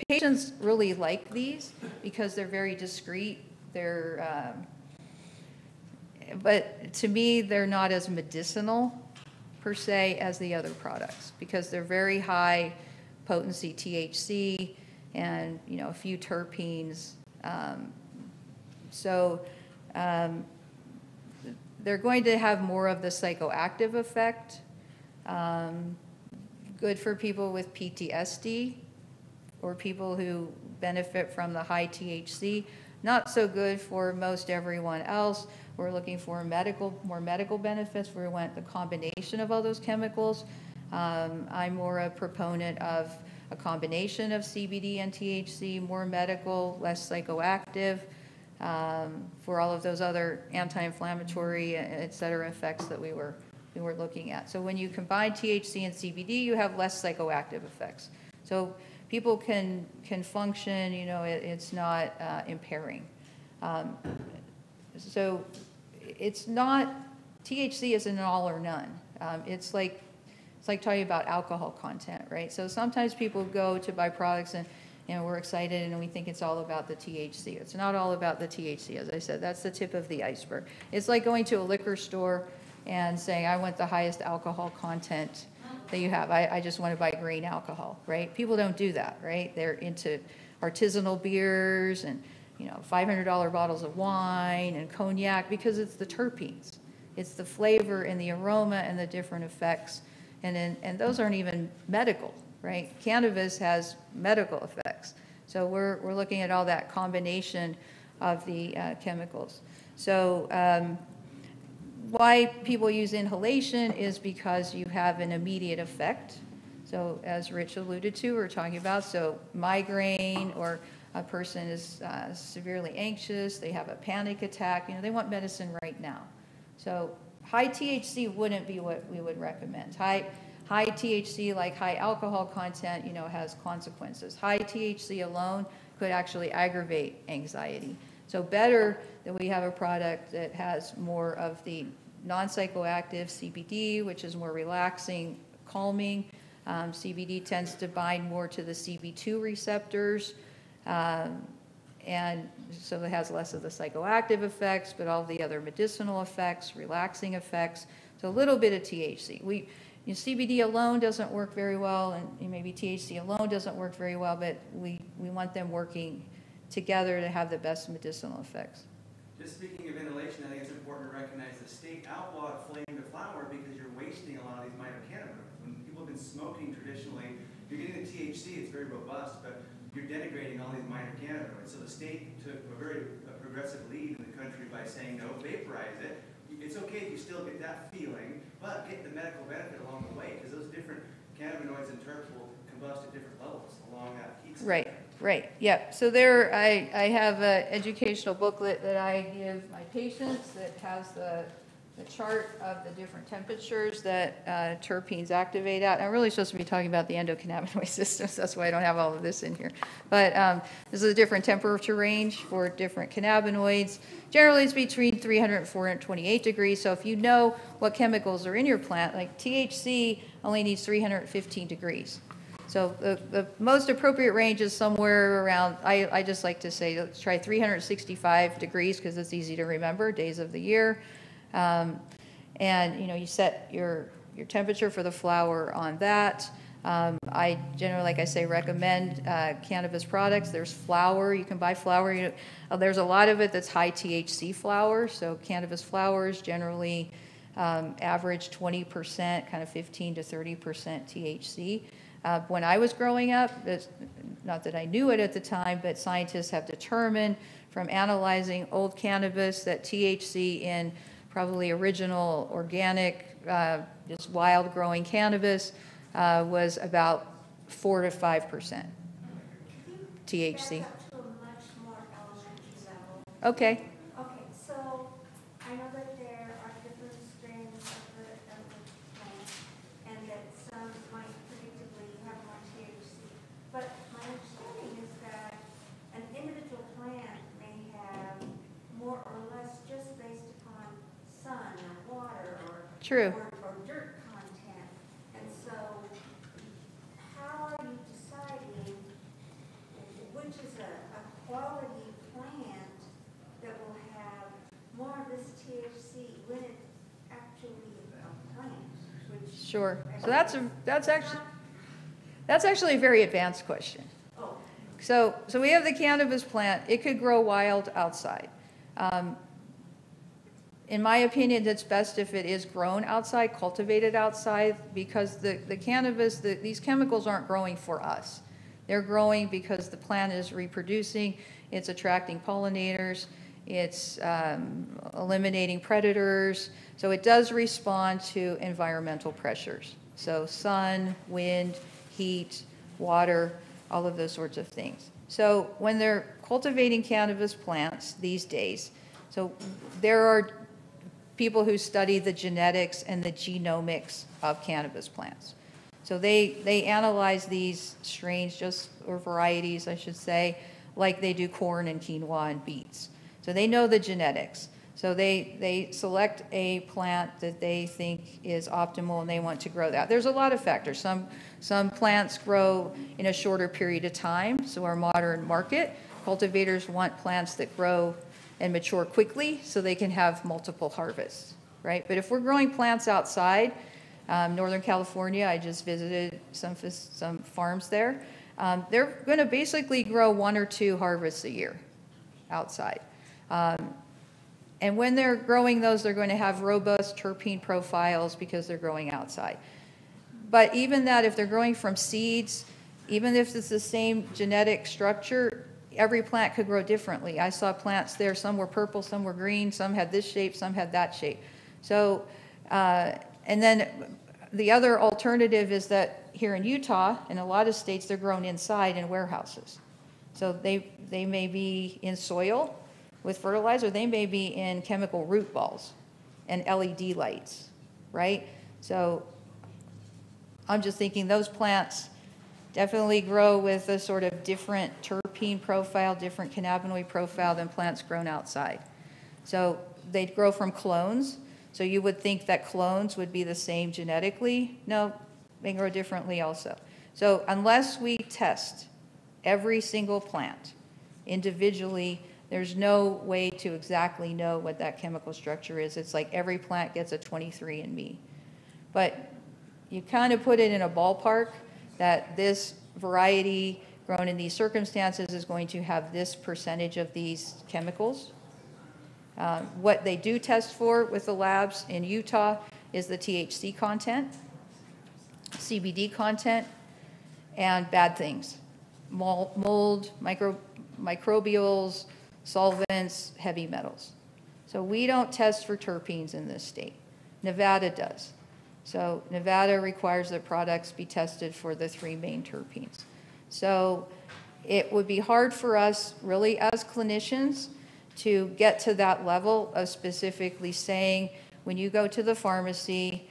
patients really like these because they're very discreet. But to me, they're not as medicinal per se as the other products because they're very high potency THC and a few terpenes. They're going to have more of the psychoactive effect. Good for people with PTSD or people who benefit from the high THC, not so good for most everyone else. We're looking for more medical benefits. We want the combination of all those chemicals. I'm more a proponent of a combination of CBD and THC, more medical, less psychoactive, for all of those other anti-inflammatory, et cetera, effects that we were looking at. So when you combine THC and CBD, you have less psychoactive effects. So people can function, you know, it's not impairing. So it's not, THC isn't an all or none. It's like talking about alcohol content, right? So sometimes people go to buy products and, you know, we're excited and we think it's all about the THC. It's not all about the THC, as I said. That's the tip of the iceberg. It's like going to a liquor store and saying, I want the highest alcohol content that you have. I just want to buy grain alcohol, right? People don't do that, right? They're into artisanal beers and, you know, $500 bottles of wine and cognac because it's the terpenes. It's the flavor and the aroma and the different effects. And those aren't even medical, right? Cannabis has medical effects. So we're looking at all that combination of the chemicals. So why people use inhalation is because you have an immediate effect. So as Rich alluded to, we're talking about, so migraine, or a person is severely anxious, they have a panic attack, you know, they want medicine right now. So high THC wouldn't be what we would recommend. High THC, like high alcohol content, you know, has consequences. High THC alone could actually aggravate anxiety. So better that we have a product that has more of the non-psychoactive CBD, which is more relaxing, calming. CBD tends to bind more to the CB2 receptors. And so it has less of the psychoactive effects, but all the other medicinal effects, relaxing effects. So a little bit of THC. CBD alone doesn't work very well, and maybe THC alone doesn't work very well, but we want them working together to have the best medicinal effects. Just speaking of inhalation, I think it's important to recognize the state outlawed flame to flower because you're wasting a lot of these minor cannabinoids. When people have been smoking traditionally, you're getting the THC, it's very robust, but you're denigrating all these minor cannabinoids. So the state took a very progressive lead in the country by saying, no, vaporize it. It's okay if you still get that feeling, but get the medical benefit along the way, because those different cannabinoids and terps will combust at different levels along that heat spectrum. Right, yeah. So there, I have an educational booklet that I give my patients that has the chart of the different temperatures that terpenes activate at. I'm really supposed to be talking about the endocannabinoid systems. That's why I don't have all of this in here. But this is a different temperature range for different cannabinoids. Generally, it's between 300 and 428 degrees. So if you know what chemicals are in your plant, like THC only needs 315 degrees. So the most appropriate range is somewhere around, I just like to say, let's try 365 degrees because it's easy to remember, days of the year. And, you know, you set your temperature for the flower on that. I generally, like I say, recommend cannabis products. There's flour. You can buy flour. There's a lot of it that's high THC flour. So cannabis flowers generally average 20%, kind of 15 to 30% THC. When I was growing up, not that I knew it at the time, but scientists have determined from analyzing old cannabis that THC in probably original organic, just wild growing cannabis was about 4 to 5% THC. Back up to a much more elementary level. Okay. Okay, so I know that there are different strains of the plant, and that some might predictably have more THC. But my understanding is that an individual plant may have more or less just based upon sun or water True. or dirt content. And so how are you deciding which is a quality plant that will have more of this THC when it's actually a plant? Which Sure. So that's actually a very advanced question. Oh, So we have the cannabis plant. It could grow wild outside. In my opinion, it's best if it is grown outside, cultivated outside, because the cannabis, these chemicals aren't growing for us. They're growing because the plant is reproducing, it's attracting pollinators, it's eliminating predators. So it does respond to environmental pressures. So sun, wind, heat, water, all of those sorts of things. So when they're cultivating cannabis plants these days, so there are people who study the genetics and the genomics of cannabis plants. So they analyze these strains, or varieties, I should say, like they do corn and quinoa and beets. So they know the genetics. So they select a plant that they think is optimal and they want to grow that. There's a lot of factors. Some plants grow in a shorter period of time. So our modern market, cultivators want plants that grow and mature quickly so they can have multiple harvests, right? But if we're growing plants outside, Northern California, I just visited some farms there. They're going to basically grow 1 or 2 harvests a year outside. And when they're growing those, they're going to have robust terpene profiles because they're growing outside. But even that, if they're growing from seeds, even if it's the same genetic structure, every plant could grow differently. I saw plants there, some were purple, some were green, some had this shape, some had that shape. So, and then the other alternative is that here in Utah, in a lot of states, they're grown inside in warehouses. So they may be in soil with fertilizer, they may be in chemical root balls and LED lights, right? So I'm just thinking those plants definitely grow with a sort of different terpene profile, different cannabinoid profile than plants grown outside. So they grow from clones. So you would think that clones would be the same genetically. No, they grow differently also. So unless we test every single plant individually, there's no way to exactly know what that chemical structure is. It's like every plant gets a 23andMe. But you kind of put it in a ballpark that this variety grown in these circumstances is going to have this percentage of these chemicals. What they do test for with the labs in Utah is the THC content, CBD content, and bad things. Mold, microbials, solvents, heavy metals. So we don't test for terpenes in this state. Nevada does. So Nevada requires that products be tested for the 3 main terpenes. So it would be hard for us, really, as clinicians, to get to that level of specifically saying, when you go to the pharmacy,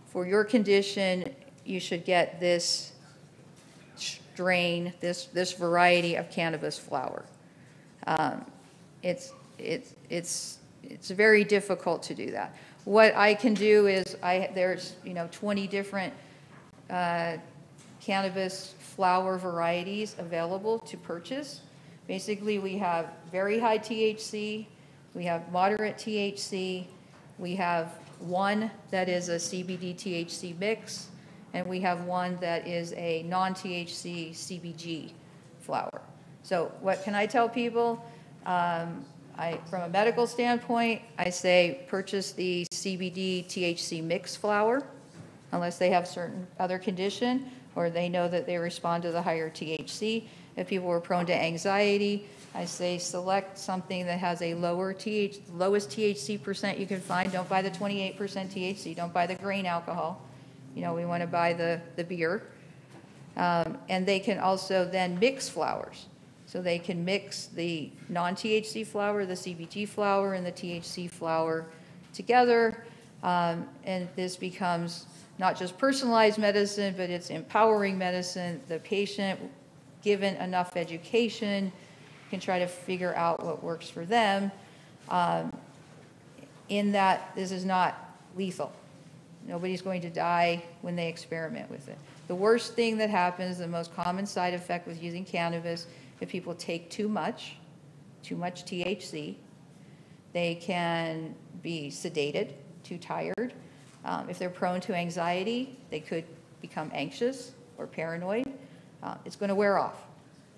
for your condition, you should get this strain, this variety of cannabis flower. It's very difficult to do that. What I can do is there's 20 different cannabis flower varieties available to purchase. Basically, we have very high THC, we have moderate THC, we have one that is a CBD THC mix, and we have one that is a non-THC CBG flower. So what can I tell people? From a medical standpoint, I say purchase the CBD THC mix flower unless they have certain other condition or they know that they respond to the higher THC. If people are prone to anxiety, I say select something that has a lowest THC percent you can find. Don't buy the 28% THC. Don't buy the grain alcohol. We want to buy the beer. And they can also then mix flowers. So they can mix the non-THC flower, the CBG flower, and the THC flower together. And this becomes not just personalized medicine, but it's empowering medicine. The patient, given enough education, can try to figure out what works for them, in that this is not lethal. Nobody's going to die when they experiment with it. The worst thing that happens, the most common side effect with using cannabis, if people take too much THC, they can be sedated, too tired. If they're prone to anxiety, they could become anxious or paranoid. It's going to wear off.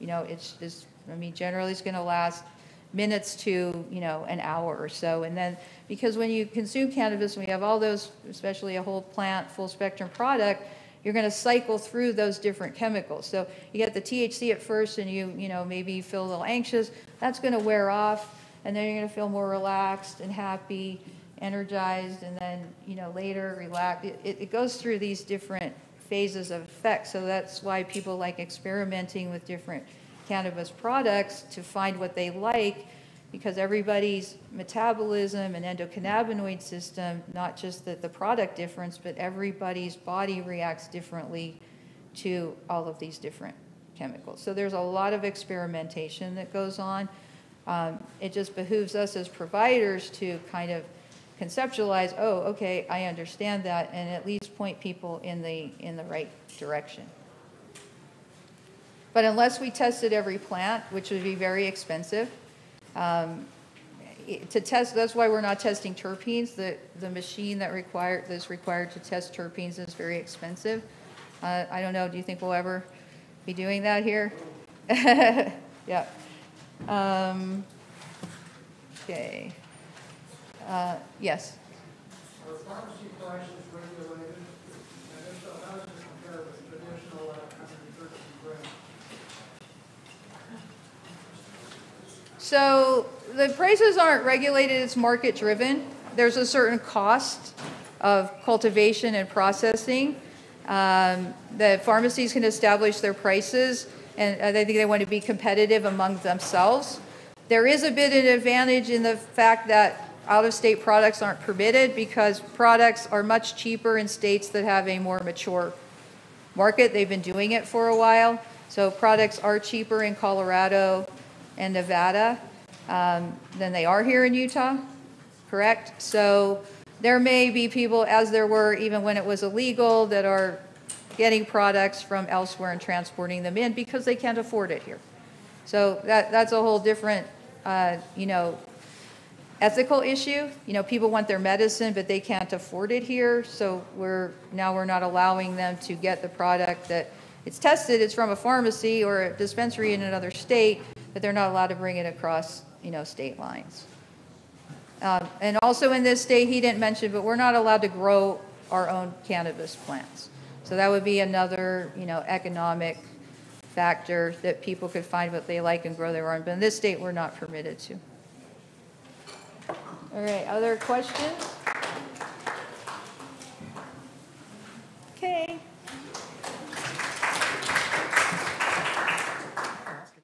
Generally it's going to last minutes to, an hour or so. And then, because when you consume cannabis, when you have all those, especially a whole plant, full spectrum product, you're going to cycle through those different chemicals. So you get the THC at first and you know, maybe you feel a little anxious. That's going to wear off, and then you're going to feel more relaxed and happy, energized, and then, you know, later relaxed. It goes through these different phases of effect. So that's why people like experimenting with different cannabis products to find what they like, because everybody's metabolism and endocannabinoid system, not just the product difference, but everybody's body reacts differently to all of these different chemicals. So there's a lot of experimentation that goes on. It just behooves us as providers to kind of conceptualize, oh, okay, I understand that, and at least point people in the right direction. But unless we tested every plant, which would be very expensive, to test, that's why we're not testing terpenes. The machine that's required to test terpenes is very expensive. I don't know, do you think we'll ever be doing that here? Yeah. Okay. Yes. Are pharmacy prices regulated? And if so, how does it compare with traditional 113 grams? So the prices aren't regulated, it's market driven. There's a certain cost of cultivation and processing. The pharmacies can establish their prices, and I think they want to be competitive among themselves. There is a bit of an advantage in the fact that out-of-state products aren't permitted, because products are much cheaper in states that have a more mature market. They've been doing it for a while. So products are cheaper in Colorado and Nevada than they are here in Utah, correct? So there may be people, as there were even when it was illegal, that are getting products from elsewhere and transporting them in because they can't afford it here. So that's a whole different, you know, ethical issue. You know, people want their medicine, but they can't afford it here. So we're not allowing them to get the product that it's tested. It's from a pharmacy or a dispensary in another state, but they're not allowed to bring it across, you know, state lines. And also in this state, he didn't mention, but we're not allowed to grow our own cannabis plants. So that would be another, you know, economic factor that people could find what they like and grow their own. But in this state, we're not permitted to. All right, other questions?